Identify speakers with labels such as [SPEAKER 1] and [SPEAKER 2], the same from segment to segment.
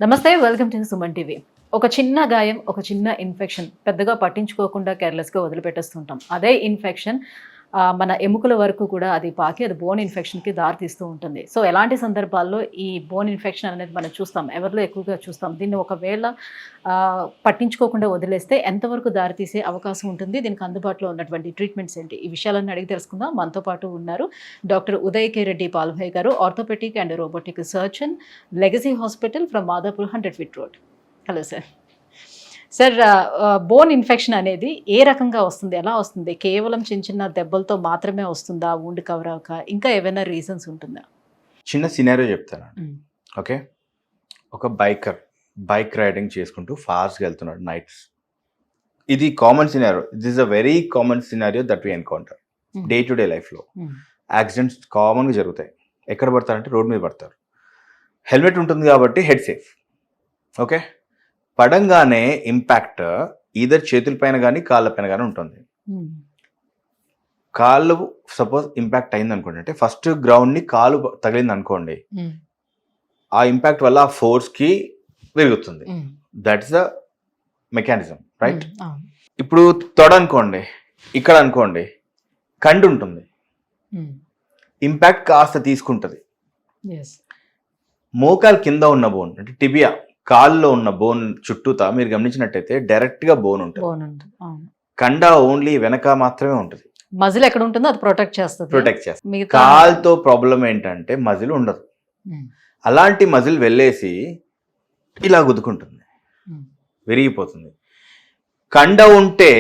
[SPEAKER 1] నమస్తే, welcome to Suman TV. ఒక చిన్న గాయం, ఒక చిన్న ఇన్ఫెక్షన్ పెద్దగా పట్టించుకోకుండా కేర్లెస్గా వదిలిపెట్టేస్తుంటాం. అదే ఇన్ఫెక్షన్ మన ఎముకల వరకు కూడా అది పాకి అది బోన్ ఇన్ఫెక్షన్కి దారితీస్తూ ఉంటుంది. సో ఎలాంటి సందర్భాల్లో ఈ బోన్ ఇన్ఫెక్షన్ అనేది మనం చూస్తాం, ఎవరిలో ఎక్కువగా చూస్తాం. దీన్ని ఒకవేళ పట్టించుకోకుండా వదిలేస్తే ఎంతవరకు దారితీసే అవకాశం ఉంటుంది, దీనికి అందుబాటులో ఉన్నటువంటి ట్రీట్మెంట్స్ ఏంటి, ఈ విషయాలన్నీ అడిగి తెలుసుకుందాం. మనతో పాటు ఉన్నారు డాక్టర్ ఉదయ్ కే రెడ్డి పాల్భాయ్ గారు, orthopaedic and robotic surgeon, Legacy hospital from Madhapur 100 feet road. Hello sir. Sir, bone infection అనేది ఏ రకంగా వస్తుంది, ఎలా వస్తుంది? కేవలం చిన్న చిన్న దెబ్బలతో మాత్రమే వస్తుందా, వూండ్ కవర్ అవ్వక? ఇంకా ఏమైనా రీజన్స్ ఉంటుందా?
[SPEAKER 2] చిన్న సినారియో చెప్తాను. ఓకే, ఒక బైక్ రైడింగ్ చేసుకుంటూ ఫాస్ట్గా వెళ్తున్నాడు నైట్స్. ఇది common scenario. This is a very common scenario that we encounter day to day లైఫ్లో. యాక్సిడెంట్స్ కామన్గా జరుగుతాయి. ఎక్కడ పడతారంటే రోడ్ మీద పడతారు. హెల్మెట్ ఉంటుంది కాబట్టి హెడ్ సేఫ్. ఓకే, పడంగానే ఇంపాక్ట్ ఈధర్ చేతుల పైన కానీ కాళ్ళ పైన కానీ ఉంటుంది. కాళ్ళు సపోజ్ ఇంపాక్ట్ అయింది అనుకోండి, అంటే ఫస్ట్ గ్రౌండ్ని కాలు తగిలింది అనుకోండి, ఆ ఇంపాక్ట్ వల్ల ఆ ఫోర్స్కి పెరుగుతుంది. That's the mechanism, right? ఇప్పుడు తొడ అనుకోండి, ఇక్కడ అనుకోండి, కండు ఉంటుంది, ఇంపాక్ట్ కాస్త తీసుకుంటుంది. మోకాలు కింద ఉన్న బోన్ అంటే టిబియా, కాల్లో ఉన్న బోన్ చుట్టూతా మీరు గమనించినట్టయితే డైరెక్ట్ గా బోన్ ఉంటుంది. కండ ఓన్లీ వెనక మాత్రమే ఉంటుంది.
[SPEAKER 1] మజిల్ ఎక్కడ ఉంటుందో అది ప్రొటెక్ట్ చేస్తుంది.
[SPEAKER 2] కాల్తో ప్రాబ్లం ఏంటంటే మజిల్ ఉండదు. అలాంటి మజిల్ వెళ్ళేసి ఇలా గుద్దుకుంటుంది, విరిగిపోతుంది. కండ ఉంటే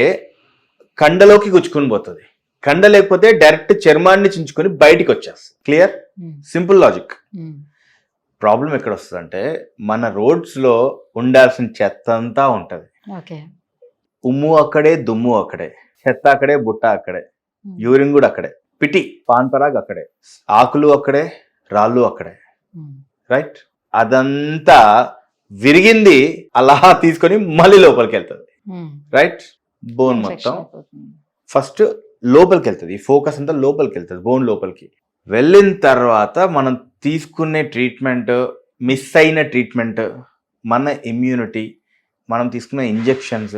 [SPEAKER 2] కండలోకి గుచ్చుకుని పోతుంది. కండ లేకపోతే డైరెక్ట్ చర్మాన్ని చించుకొని బయటికి వచ్చేస్తుంది. క్లియర్? Simple logic. ప్రాబ్లం ఎక్కడ వస్తుందంటే మన రోడ్స్లో ఉండాల్సిన చెత్త అంతా ఉంటుంది. ఉమ్ము అక్కడే, దుమ్ము అక్కడే, చెత్త అక్కడే, బుట్ట అక్కడే, యూరిన్ కూడా అక్కడే, పిటి పాన్ పరాగ్ అక్కడే, ఆకులు అక్కడే, రాళ్ళు అక్కడే, రైట్? అదంతా విరిగింది అలా తీసుకొని మళ్ళీ లోపలికి వెళ్తుంది, రైట్? బోన్ మొత్తం ఫస్ట్ లోపలికి వెళ్తుంది. ఈ ఫోకస్ అంతా లోపలికి వెళ్తుంది, బోన్ లోపలికి వెళ్ళిన తర్వాత మనం తీసుకునే ట్రీట్మెంట్, మిస్ అయిన ట్రీట్మెంట్, మన ఇమ్యూనిటీ, మనం తీసుకున్న ఇంజెక్షన్స్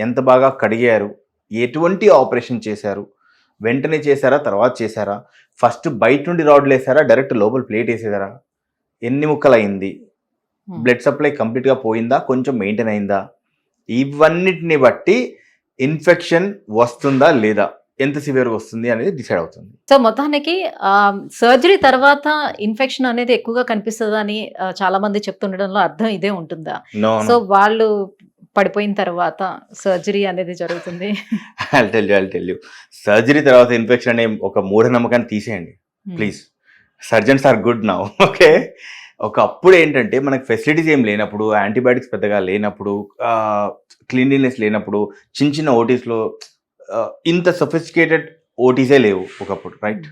[SPEAKER 2] ఎంత బాగా కడిగారు, ఎటువంటి ఆపరేషన్ చేశారు, వెంటనే చేశారా, తర్వాత చేశారా, ఫస్ట్ బయట నుండి రాడ్లు వేసారా, డైరెక్ట్ లోపల ప్లేట్ వేసేసారా, ఎన్ని ముక్కలు అయింది, బ్లడ్ సప్లై కంప్లీట్గా పోయిందా, కొంచెం మెయింటైన్ అయిందా, ఇవన్నిటిని బట్టి ఇన్ఫెక్షన్ వస్తుందా లేదా, ఎంత సివియర్గా వస్తుంది అనేది డిసైడ్ అవుతుంది.
[SPEAKER 1] సో మొత్తానికి సర్జరీ తర్వాత ఇన్ఫెక్షన్ అనేది ఎక్కువగా కనిపిస్తుందా అని చాలా మంది చెప్తుండడంలో అర్థం ఇదే ఉంటుందా? సో వాళ్ళు పడిపోయిన తర్వాత సర్జరీ అనేది జరుగుతుంది.
[SPEAKER 2] సర్జరీ తర్వాత ఇన్ఫెక్షన్ అనే ఒక మూఢనమ్మకాన్ని తీసేయండి please. Surgeons are good now. Okay, ఒకప్పుడు ఏంటంటే మనకు ఫెసిలిటీస్ ఏం లేనప్పుడు, యాంటీబయాటిక్స్ పెద్దగా లేనప్పుడు, క్లీన్లీనెస్ లేనప్పుడు, చిన్న చిన్న ఓటీస్లో ఇంత సొఫిస్టికేటెడ్ ఓటీసే లేవు ఒకప్పుడు, రైట్?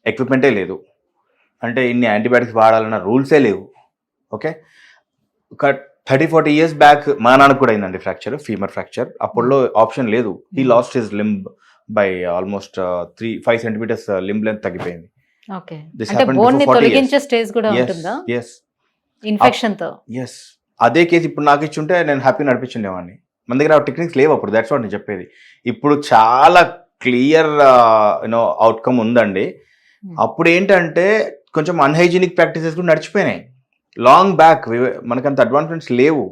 [SPEAKER 2] ఎక్విప్మెంటే లేదు, అంటే ఇన్ని యాంటీబయాటిక్స్ వాడాలన్న రూల్సే లేవు. ఓకే, ఒక 30-40 ఇయర్స్ బ్యాక్ మా నాన్నకు కూడా అయిందండి ఫ్రాక్చర్, ఫీమర్ ఫ్రాక్చర్. అప్పుడులో ఆప్షన్ లేదు. He lost his limb by almost 3-5 centimetres limb length తగ్గిపోయింది. అదే కేసు ఇప్పుడు నాకు ఇచ్చుంటే నేను హ్యాపీ నడిపించుండేవాడిని. మన దగ్గర టెక్నిక్స్ లేవు అప్పుడు. దాట్స్ వాట్ నేను చెప్పేది. ఇప్పుడు చాలా క్లియర్ అవుట్కమ్ ఉందండి. అప్పుడు ఏంటంటే కొంచెం అన్హైజీనిక్ ప్రాక్టీసెస్ కూడా నడిచిపోయినాయి లాంగ్ బ్యాక్. మనకంత అడ్వాన్స్మెంట్స్ లేవు.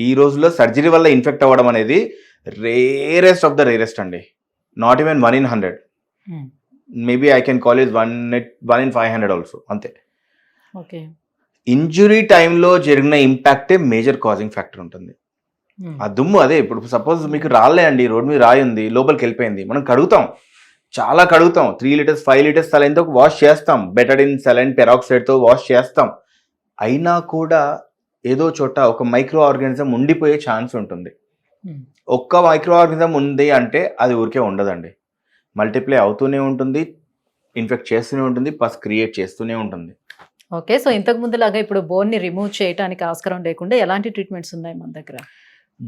[SPEAKER 2] ఈ రోజుల్లో సర్జరీ వల్ల ఇన్ఫెక్ట్ అవ్వడం అనేది రేరెస్ట్ ఆఫ్ ద రేరెస్ట్ అండి. Not even 1 in 100. Maybe I can call it 1 in 500 also, అంతే. ఇంజురీ టైంలో జరిగిన ఇంపాక్టే మేజర్ కాజింగ్ ఫ్యాక్టర్ ఉంటుంది. ఆ దుమ్ము అదే. ఇప్పుడు సపోజ్ మీకు రాలే అండి, రోడ్ మీద రాయి ఉంది, లోపలికి వెళ్ళిపోయింది, మనం కడుగుతాం, చాలా కడుగుతాం, 3 liters 5 liters సెలైన్తో వాష్ చేస్తాం, బెటడిన్, సెలైన్, పెరాక్సైడ్తో వాష్ చేస్తాం. అయినా కూడా ఏదో చోట ఒక మైక్రో ఆర్గానిజం ఉండిపోయే ఛాన్స్ ఉంటుంది. ఒక్క మైక్రో ఆర్గానిజం ఉంది అంటే అది ఊరికే ఉండదండి, మల్టిప్లై అవుతూనే ఉంటుంది, ఇన్ఫెక్ట్ చేస్తూనే ఉంటుంది, పస్ క్రియేట్ చేస్తూనే ఉంటుంది.
[SPEAKER 1] ఓకే, సో ఇంతకు ముందు లాగా ఇప్పుడు బోన్ని రిమూవ్ చేయడానికి ఆస్కారం లేకుండా ఎలాంటి ట్రీట్మెంట్స్ ఉన్నాయి మన దగ్గర?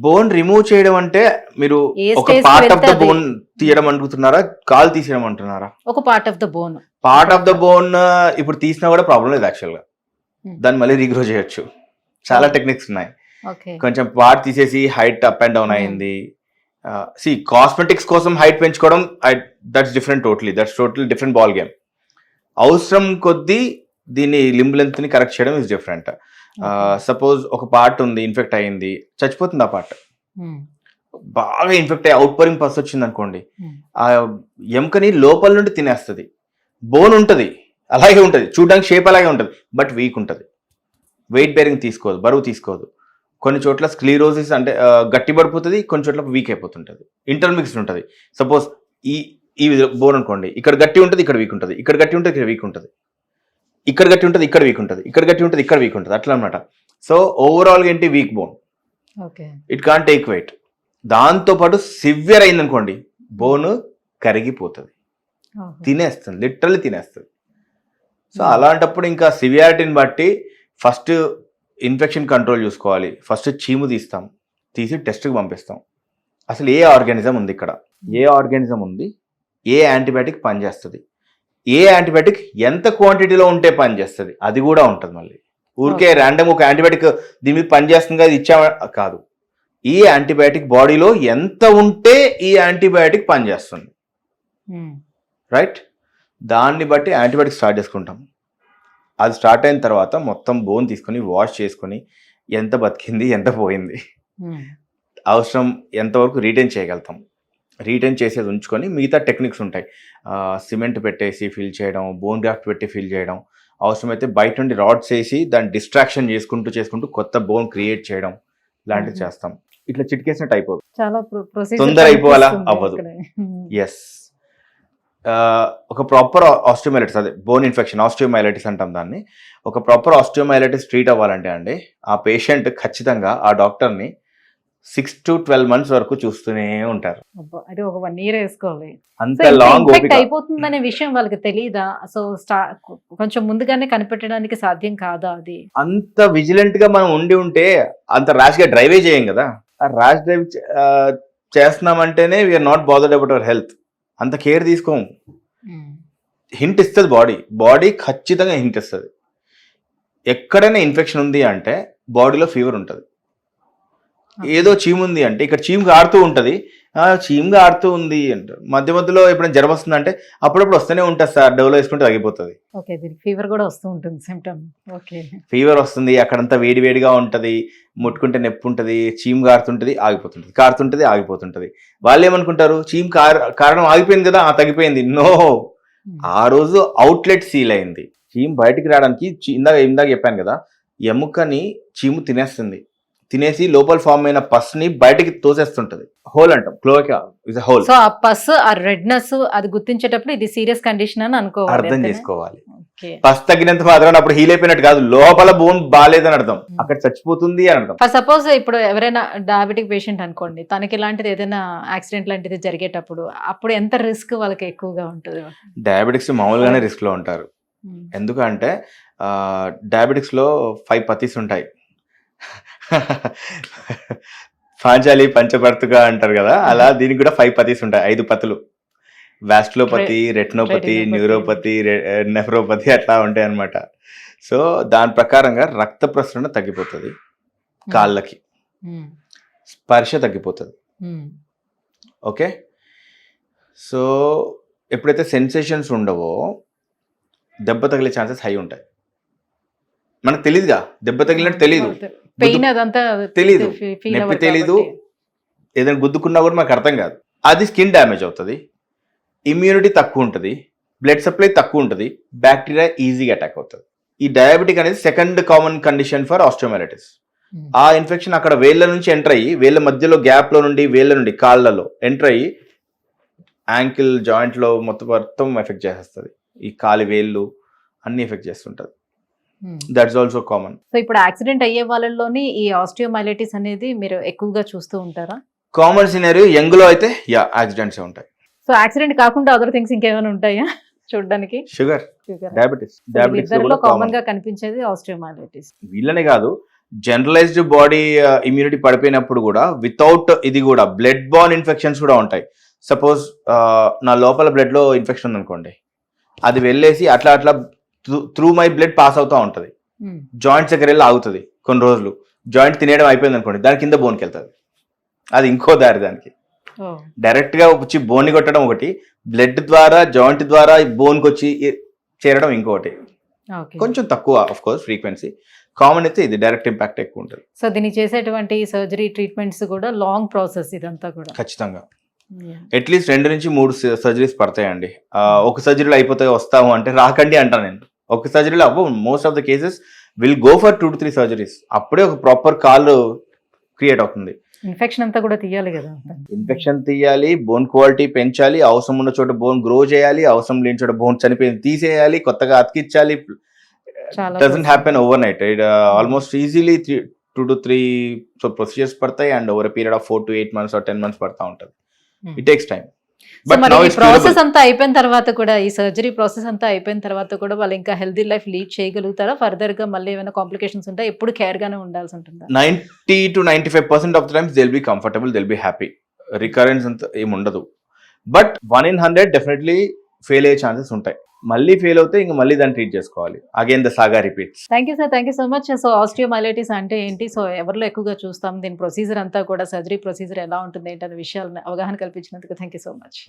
[SPEAKER 2] బోన్ రిమూవ్ చేయడం అంటే మీరు ఒక పార్ట్ ఆఫ్ ద బోన్ తీయడం అనుకుంటున్నారా, కాల్ తీసేయడం అంటున్నారా?
[SPEAKER 1] ఒక part of the bone.
[SPEAKER 2] Part of the bone ఇప్పుడు తీసినా కూడా ప్రాబ్లం లేదు యాక్చువల్గా. దాన్ని మళ్ళీ రీగ్రో చేయొచ్చు. చాలా టెక్నిక్స్ ఉన్నాయి.
[SPEAKER 1] ఓకే.
[SPEAKER 2] కొంచెం పార్ట్ తీసేసి హైట్ అప్ అండ్ డౌన్ అయింది. కాస్మెటిక్స్ కోసం హైట్ పెంచుకోవడం that's different, that's total different ball game. అవసరం కొద్దీ దీన్ని లింబ్ లెంత్ ని కరెక్ట్ చేయడం ఇస్ డిఫరెంట్. సపోజ్ ఒక పార్ట్ ఉంది, ఇన్ఫెక్ట్ అయింది, చచ్చిపోతుంది ఆ పార్ట్. బాగా ఇన్ఫెక్ట్ అయ్యి అవుట్ పోరింగ్ పస్ వచ్చింది అనుకోండి, ఆ ఎముకని లోపల నుండి తినేస్తుంది. బోన్ ఉంటుంది, అలాగే ఉంటుంది, చూడడానికి షేప్ అలాగే ఉంటుంది, బట్ వీక్ ఉంటుంది. వెయిట్ బేరింగ్ తీసుకోదు, బరువు తీసుకోదు. కొన్ని చోట్ల స్క్లీరోసిస్ అంటే గట్టి పడిపోతుంది, కొన్ని చోట్ల వీక్ అయిపోతుంటుంది, ఇంటర్మిక్స్డ్ ఉంటుంది. సపోజ్ ఈ బోన్ అనుకోండి, ఇక్కడ గట్టి ఉంటుంది, ఇక్కడ వీక్ ఉంటుంది, ఇక్కడ గట్టి ఉంటుంది, ఇక్కడ వీక్ ఉంటుంది, ఇక్కడ గట్టి ఉంటుంది, ఇక్కడ వీక్ ఉంటుంది, ఇక్కడ గట్టి ఉంటుంది, ఇక్కడ వీక్ ఉంటుంది, అట్లా అనమాట. సో ఓవరాల్గా ఏంటి, weak bone, it can't take weight. దాంతోపాటు సివియర్ అయిందనుకోండి, బోన్ కరిగిపోతుంది, తినేస్తుంది, లిటరల్లీ తినేస్తుంది. సో అలాంటప్పుడు ఇంకా సివియారిటీని బట్టి ఫస్ట్ ఇన్ఫెక్షన్ కంట్రోల్ చూసుకోవాలి. ఫస్ట్ చీము తీస్తాం, తీసి టెస్ట్కి పంపిస్తాం. అసలు ఏ ఆర్గానిజం ఉంది ఇక్కడ, ఏ ఆర్గానిజం ఉంది, ఏ యాంటీబయాటిక్ పనిచేస్తుంది, ఏ యాంటీబయాటిక్ ఎంత క్వాంటిటీలో ఉంటే పనిచేస్తుంది, అది కూడా ఉంటుంది. మళ్ళీ ఊరికే ర్యాండమ్ ఒక యాంటీబయాటిక్ దీని మీద పనిచేస్తుంది కదా ఇచ్చామా కాదు, ఈ యాంటీబయాటిక్ బాడీలో ఎంత ఉంటే ఈ యాంటీబయాటిక్ పనిచేస్తుంది, రైట్? దాన్ని బట్టి యాంటీబయాటిక్ స్టార్ట్ చేసుకుంటాం. అది స్టార్ట్ అయిన తర్వాత మొత్తం బోన్ తీసుకొని వాష్ చేసుకొని ఎంత బతికింది, ఎంత పోయింది, అవసరం ఎంతవరకు రీటైన్ చేయగలుగుతాం, రీటైన్ చేసేది ఉంచుకొని మిగతా టెక్నిక్స్ ఉంటాయి. సిమెంట్ పెట్టేసి ఫిల్ చేయడం, బోన్ గ్రాఫ్ట్ పెట్టి ఫిల్ చేయడం, అవసరమైతే బయట నుండి రాడ్స్ వేసి దాన్ని డిస్ట్రాక్షన్ చేసుకుంటూ కొత్త బోన్ క్రియేట్ చేయడం, ఇలాంటివి చేస్తాం. ఇట్లా చిటికేసినట్టు అయిపోదు, తొందర అయిపోవాలా అవ్వదు. ఎస్, ఒక ప్రాపర్ ఆస్టియోమైలైటిస్, అదే బోన్ ఇన్ఫెక్షన్ ఆస్టియోమైలైటిస్ అంటాం దాన్ని. ఒక ప్రాపర్ ఆస్టియోమైలైటిస్ ట్రీట్ అవ్వాలంటే అండి, ఆ పేషెంట్ ఖచ్చితంగా ఆ డాక్టర్ని 6 to 12 months వరకు చూస్తూనే ఉంటారు.
[SPEAKER 1] అది ఒక 1 year వేసుకోవాలి.
[SPEAKER 2] అంత లాంగ్
[SPEAKER 1] అయిపోతుందనే విషయం వాళ్ళకి తెలియదా? సో కొంచెం ముందుగానే కనిపెట్టడానికి సాధ్యం కాదా? అది
[SPEAKER 2] అంత విజిలెంట్ గా మనం ఉంటే అంత ర్యాష్ గా డ్రైవే చేయం కదా. ఆ ర్యాష్ డ్రైవ్ చేస్తున్నామంటేనే we are not bothered about our health. అంత కేర్ తీసుకోము. హింట్ ఇస్తుంది బాడీ ఖచ్చితంగా హింట్ ఇస్తుంది. ఎక్కడైనా ఇన్ఫెక్షన్ ఉంది అంటే బాడీలో ఫీవర్ ఉంటుంది. ఏదో చీము ఉంది అంటే ఇక్కడ చీము ఆడుతూ ఉంటుంది, చీముగా ఆడుతూ ఉంది అంటారు. మధ్యలో ఎప్పుడైనా జ్వరం వస్తుంది అంటే అప్పుడప్పుడు వస్తూనే ఉంటుంది సార్, డోలో వేసుకుంటే తగ్గిపోతుంది.
[SPEAKER 1] ఫీవర్ కూడా వస్తూ ఉంటుంది, సిమ్టమ్.
[SPEAKER 2] ఫీవర్ వస్తుంది, అక్కడంతా వేడిగా ఉంటుంది, ముట్టుకుంటే నొప్పి ఉంటుంది, చీము కారుతుంటుంది, ఆగిపోతుంటుంది, కారుతుంటుంది, ఆగిపోతుంటుంది. వాళ్ళు ఏమనుకుంటారు, చీము కారణం ఆగిపోయింది కదా, తగ్గిపోయింది. నో, ఆ రోజు అవుట్లెట్ సీల్ అయింది. చీము బయటికి రావడానికి ఇందాక చెప్పాను కదా, ఎముకని చీము తినేసి లోపల ఫామ్ అయిన పస్ ని బయటికి తోసేస్తుంటది. హోల్ అంటాం, క్లోయకా ఇస్ ఎ హోల్.
[SPEAKER 1] సో ఆ పస్, ఆ రెడ్నెస్ అది గుర్తించేటప్పుడు ఇది సీరియస్ కండిషన్ అని అనుకోవాలి,
[SPEAKER 2] అర్థం చేసుకోవాలి. పస్ తగ్గినంత మాత్రం అప్పుడు హీల్ అయిపోయినట్టు కాదు, లోపల బోన్ బాగాలేదని అర్థం, అక్కడ చచ్చిపోతుంది అని అర్థం.
[SPEAKER 1] సపోజ్ ఇప్పుడు ఎవరైనా డయాబెటిక్ పేషెంట్ అనుకోండి, తనకి ఇలాంటిది ఏదైనా యాక్సిడెంట్ లాంటిది జరిగేటప్పుడు అప్పుడు ఎంత రిస్క్ వాళ్ళకి ఎక్కువగా ఉంటుంది?
[SPEAKER 2] డయాబెటిక్స్ మామూలుగానే రిస్క్ లో ఉంటారు. ఎందుకంటే డయాబెటిక్స్ లో 5 పతీస్ ఉంటాయి. పాంచాలి పంచభర్తుగా అంటారు కదా, అలా దీనికి కూడా 5 పతీస్ ఉంటాయి, 5 పతులు. వాస్కులోపతి, రెటినోపతి, న్యూరోపతి, నెఫ్రోపతి అట్లా ఉంటాయి అన్నమాట. సో దాని ప్రకారంగా రక్త ప్రసరణ తగ్గిపోతుంది, కాళ్ళకి స్పర్శ తగ్గిపోతుంది. ఓకే, సో ఎప్పుడైతే సెన్సేషన్స్ ఉండవో దెబ్బ తగిలే ఛాన్సెస్ హై ఉంటాయి. మనకు తెలియదుగా, దెబ్బ తగిలినట్టు తెలియదు, తెలీదు, నొప్పి తెలీదు, ఏదైనా గుద్దుకున్నా కూడా మనకు అర్థం కాదు. అది స్కిన్ డ్యామేజ్ అవుతుంది, ఇమ్యూనిటీ తక్కువ ఉంటుంది, బ్లడ్ సప్లై తక్కువ ఉంటుంది, బ్యాక్టీరియా ఈజీగా అటాక్ అవుతుంది. ఈ డయాబెటిక్ అనేది సెకండ్ కామన్ కండిషన్ ఫర్ ఆస్టియోమైలైటిస్. ఆ ఇన్ఫెక్షన్ అక్కడ వేళ్ళ నుంచి ఎంటర్ అయ్యి, వేళ్ళ మధ్యలో గ్యాప్ లో నుండి, వేళ్ళ నుండి కాళ్ళలో ఎంటర్ అయ్యి యాంకిల్ జాయింట్ లో మొత్తం ఎఫెక్ట్ చేసేస్తుంది. ఈ కాలి వేళ్ళు అన్ని ఎఫెక్ట్ చేస్తుంటది. That's also common.
[SPEAKER 1] సో ఇప్పుడు యాక్సిడెంట్ అయ్యే వాళ్ళలోని ఈ ఆస్టియోమైలైటిస్ అనేది మీరు ఎక్కువగా చూస్తూ ఉంటారా?
[SPEAKER 2] కామన్ సినారియో యంగ్ లో అయితే యాక్సిడెంట్స్ ఉంటాయి.
[SPEAKER 1] సో యాక్సిడెంట్ కాకుండా అదర్ థింగ్స్ ఇంకేమైనా ఉంటాయా చూడడానికి?
[SPEAKER 2] షుగర్, డయాబెటిస్
[SPEAKER 1] కామన్ గా కనిపించేది ఆస్టియోమైలైటిస్.
[SPEAKER 2] వీళ్ళనే కాదు, జనరలైజ్డ్ బాడీ ఇమ్యూనిటీ పడిపోయినప్పుడు కూడా వితౌట్ ఇది కూడా బ్లడ్ బార్న్ ఇన్ఫెక్షన్స్ కూడా ఉంటాయి. సపోజ్ నా లోపల బ్లడ్ లో ఇన్ఫెక్షన్ ఉందనుకోండి, అది వెళ్ళేసి అట్లా త్రూ మై బ్లడ్ పాస్ అవుతూ ఉంటుంది, జాయింట్స్ దగ్గర వెళ్ళి ఆగుతుంది, కొన్ని రోజులు జాయింట్ తినేయడం అయిపోయింది అనుకోండి, దాని కింద బోన్కి వెళ్తుంది. అది ఇంకో దారి దానికి. డైరెక్ట్గా వచ్చి బోన్ని కొట్టడం ఒకటి, బ్లడ్ ద్వారా జాయింట్ ద్వారా బోన్కి వచ్చి చేరడం ఇంకొకటి. కొంచెం తక్కువ ఆఫ్ కోర్స్ ఫ్రీక్వెన్సీ, కామన్ అయితే ఇది డైరెక్ట్ ఇంపాక్ట్ ఎక్కువ ఉంటుంది.
[SPEAKER 1] సో దీన్ని చేసేటువంటి సర్జరీ ట్రీట్మెంట్స్ కూడా లాంగ్ ప్రాసెస్ ఇదంతా కూడా.
[SPEAKER 2] ఖచ్చితంగా అట్లీస్ట్ 2 నుంచి 3 సర్జరీస్ పడతాయండి. ఒక సర్జరీలో అయిపోతే వస్తాము అంటే రాకండి అంటాను నేను. ఒక సర్జరీలో అవ్వవు. Most of the cases will go for 2 to 3 surgeries. అప్పుడే ఒక ప్రాపర్ కాల్ క్రియేట్ అవుతుంది.
[SPEAKER 1] ఇన్ఫెక్షన్ అంతా కూడా తీయాలి కదా.
[SPEAKER 2] ఇన్ఫెక్షన్ తీయాలి, బోన్ క్వాలిటీ పెంచాలి, అవసరం ఉన్న చోట బోన్ గ్రో చేయాలి, అవసరం లేని చోట బోన్ చనిపోయింది తీసేయాలి, కొత్తగా అతికించాలి. Doesn't happen overnight. Almost easily 2 to 3 procedures పడతాయి and over period of 4 to 8 months or 10 months పడతా ఉంటుంది. It takes time.
[SPEAKER 1] మరి ఈ ప్రాసెస్ అంతా అయిపోయిన తర్వాత కూడా, ఈ సర్జరీ ప్రాసెస్ అంతా అయిపోయిన తర్వాత కూడా వాళ్ళు ఇంకా హెల్దీ లైఫ్ లీడ్ చేయగలుగుతారా? ఫర్దర్ గా మళ్ళీ ఏమైనా కాంప్లికేషన్స్ ఉంటాయి? ఎప్పుడు కేర్ గానే ఉండాల్సి ఉంటుందా?
[SPEAKER 2] 90 to 95% of the times they will be comfortable, they will be happy. Recurrence అంత ఏమి ఉండదు. బట్ 1 in 100 డెఫినెట్లీ ఫెయిల్ అయ్యే ఛాన్సెస్ ఉంటాయి. మళ్ళీ ఫెయిల్ అవుతే ఇంకా మళ్ళీ దాన్ని ట్రీట్ చేసుకోవాలి. Again the saga repeats.
[SPEAKER 1] Thank you sir, thank you so much. So osteomyelitis అంటే ఏంటి, సో ఎవరిలో ఎక్కువగా చూస్తాం, దీని ప్రొసీజర్ అంతా కూడా, సర్జరీ ప్రొసీజర్ ఎలా ఉంటుంది ఏంటనే విషయాలను అవగాహన కల్పించినందుకు థ్యాంక్ యూ సో మచ్.